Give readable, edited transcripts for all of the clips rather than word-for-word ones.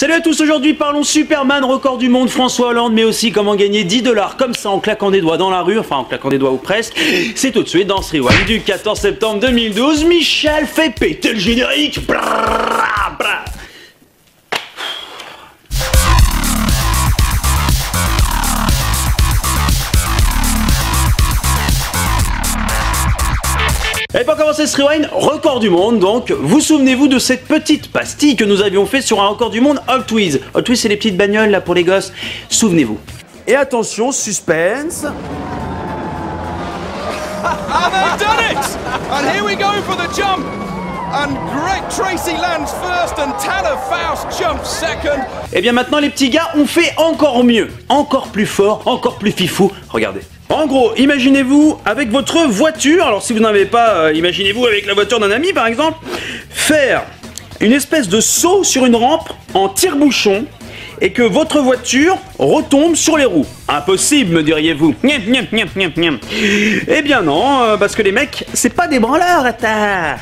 Salut à tous, aujourd'hui parlons Superman, record du monde, François Hollande, mais aussi comment gagner 10 $ comme ça en claquant des doigts dans la rue, enfin en claquant des doigts ou presque. C'est tout de suite dans ce Rewind du 14 septembre 2012. Michel fait péter le générique. Bra, bra. Et pour commencer ce rewind, record du monde donc, vous souvenez-vous de cette petite pastille que nous avions fait sur un record du monde Hot Wheels. Hot Wheels, c'est les petites bagnoles là pour les gosses, souvenez-vous. Et attention, suspense. And they've done it! And here we go for the jump! And Greg Tracy lands first and Tanner Faust jumps second. Et bien maintenant les petits gars, on fait encore mieux, encore plus fort, encore plus fifou, regardez. En gros, imaginez-vous avec votre voiture, alors si vous n'en avez pas, imaginez-vous avec la voiture d'un ami par exemple, faire une espèce de saut sur une rampe en tire-bouchon et que votre voiture retombe sur les roues. Impossible, me diriez-vous. Eh bien non, parce que les mecs, c'est pas des branleurs, attends.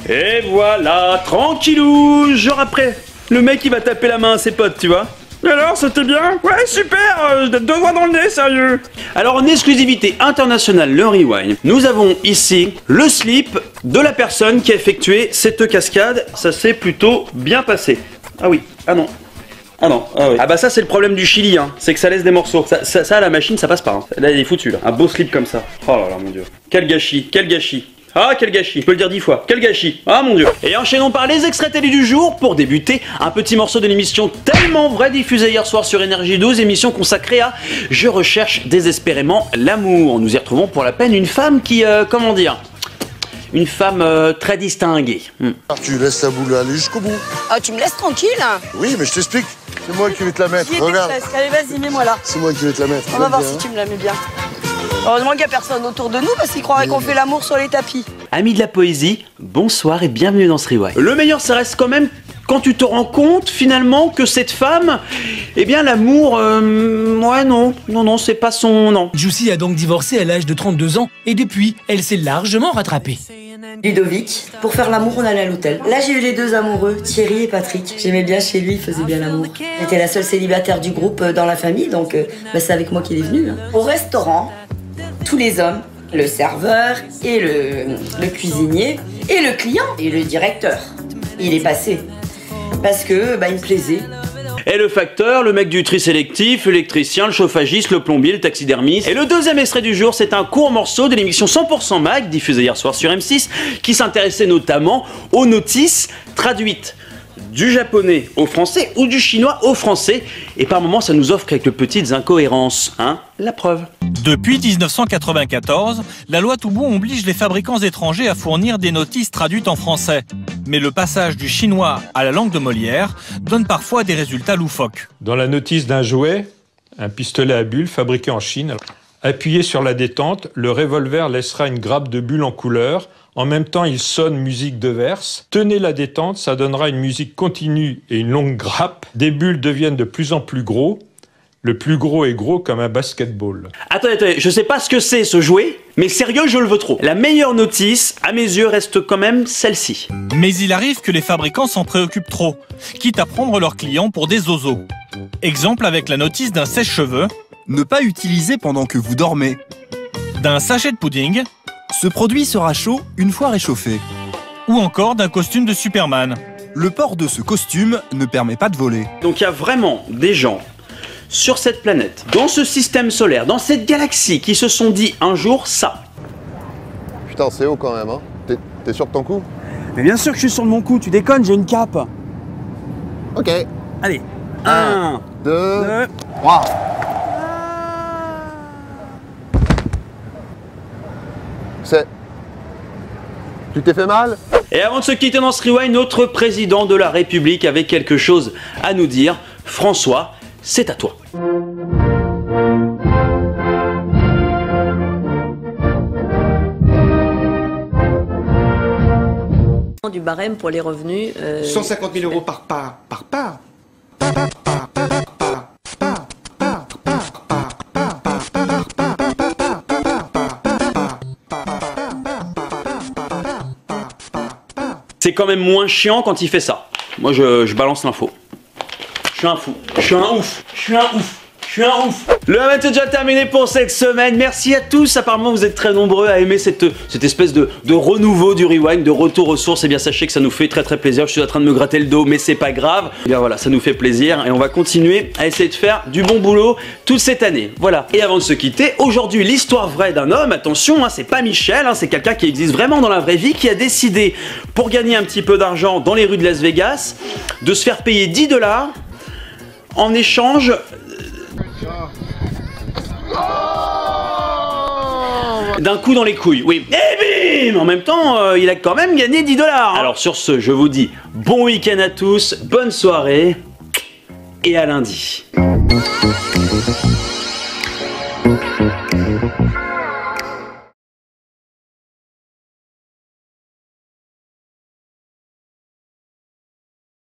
Et voilà, tranquillou, genre après, le mec il va taper la main à ses potes, tu vois. Alors, c'était bien? Ouais, super, deux doigts dans le nez, sérieux. Alors, en exclusivité internationale, le Rewind, nous avons ici le slip de la personne qui a effectué cette cascade. Ça s'est plutôt bien passé. Ah oui, ah non. Ah non, ah oui. Ah bah ça c'est le problème du Chili, hein. C'est que ça laisse des morceaux. Ça à la machine, ça passe pas. Hein. Là, il est foutu, là. Un beau slip comme ça. Oh là là, mon dieu. Quel gâchis, quel gâchis. Ah, quel gâchis, je peux le dire 10 fois, quel gâchis, ah mon dieu. Et enchaînons par les extraits télé du jour, pour débuter, un petit morceau de l'émission Tellement Vrai diffusée hier soir sur Énergie 12, émission consacrée à Je recherche désespérément l'amour. Nous y retrouvons pour la peine une femme qui, comment dire, une femme très distinguée. Tu laisses la boule aller jusqu'au bout. Ah, tu me laisses tranquille? Oui, mais je t'explique. C'est moi qui vais te la mettre. Qui était Regarde. presque. Allez, vas-y, mets-moi là. C'est moi qui vais te la mettre. On va voir bien, si tu me la mets bien. Heureusement qu'il n'y a personne autour de nous parce qu'ils croiraient qu'on fait l'amour sur les tapis. Amis de la poésie, bonsoir et bienvenue dans ce Rewind. Le meilleur, ça reste quand même quand tu te rends compte finalement que cette femme, eh bien l'amour, ouais non, c'est pas son nom. Juicy a donc divorcé à l'âge de 32 ans et depuis, elle s'est largement rattrapée. Ludovic, pour faire l'amour, on allait à l'hôtel. Là, j'ai eu les deux amoureux, Thierry et Patrick. J'aimais bien chez lui, il faisait bien l'amour. J'étais la seule célibataire du groupe dans la famille, donc c'est avec moi qu'il est venu. Hein. Au restaurant, tous les hommes, le serveur et le cuisinier et le client et le directeur. Il est passé parce que il me plaisait. Et le facteur, le mec du tri sélectif, l'électricien, le chauffagiste, le plombier, le taxidermiste. Et le deuxième extrait du jour, c'est un court morceau de l'émission 100% Mag, diffusée hier soir sur M6, qui s'intéressait notamment aux notices traduites du japonais au français ou du chinois au français. Et par moments, ça nous offre quelques petites incohérences, hein. La preuve. Depuis 1994, la loi Toubon oblige les fabricants étrangers à fournir des notices traduites en français. Mais le passage du chinois à la langue de Molière donne parfois des résultats loufoques. Dans la notice d'un jouet, un pistolet à bulles fabriqué en Chine, appuyé sur la détente, le revolver laissera une grappe de bulles en couleur. En même temps, il sonne musique de verse. Tenez la détente, ça donnera une musique continue et une longue grappe. Des bulles deviennent de plus en plus gros. Le plus gros est gros comme un basketball. Attendez, je sais pas ce que c'est ce jouet, mais sérieux, je le veux trop. La meilleure notice, à mes yeux, reste quand même celle-ci. Mais il arrive que les fabricants s'en préoccupent trop, quitte à prendre leurs clients pour des zozos. Exemple avec la notice d'un sèche-cheveux. Ne pas utiliser pendant que vous dormez. D'un sachet de pudding. Ce produit sera chaud une fois réchauffé. Ou encore d'un costume de Superman. Le port de ce costume ne permet pas de voler. Donc il y a vraiment des gens sur cette planète, dans ce système solaire, dans cette galaxie, qui se sont dit un jour ça. Putain, c'est haut quand même, hein. T'es sûr de ton coup? Mais bien sûr que je suis sur mon coup, tu déconnes, j'ai une cape. Ok. Allez, 1, 2, 3. Tu t'es fait mal? Et avant de se quitter dans ce rewind, notre président de la République avait quelque chose à nous dire. François, c'est à toi. Du barème pour les revenus. 150 000 € par part. C'est quand même moins chiant quand il fait ça. Moi, je balance l'info. Je suis un fou. Je suis un ouf. Je suis un ouf. Je suis un ouf. Le Hammam est déjà terminé pour cette semaine. Merci à tous. Apparemment, vous êtes très nombreux à aimer cette espèce de renouveau du rewind, de retour aux sources. Et bien, sachez que ça nous fait très très plaisir. Je suis en train de me gratter le dos, mais c'est pas grave. Et bien voilà, ça nous fait plaisir. Et on va continuer à essayer de faire du bon boulot toute cette année. Voilà. Et avant de se quitter, aujourd'hui, l'histoire vraie d'un homme. Attention, hein, c'est pas Michel, hein, c'est quelqu'un qui existe vraiment dans la vraie vie, qui a décidé, pour gagner un petit peu d'argent dans les rues de Las Vegas, de se faire payer 10 $ en échange d'un coup dans les couilles, oui. Et bim! En même temps, il a quand même gagné 10 $. Alors sur ce, je vous dis bon week-end à tous, bonne soirée, et à lundi.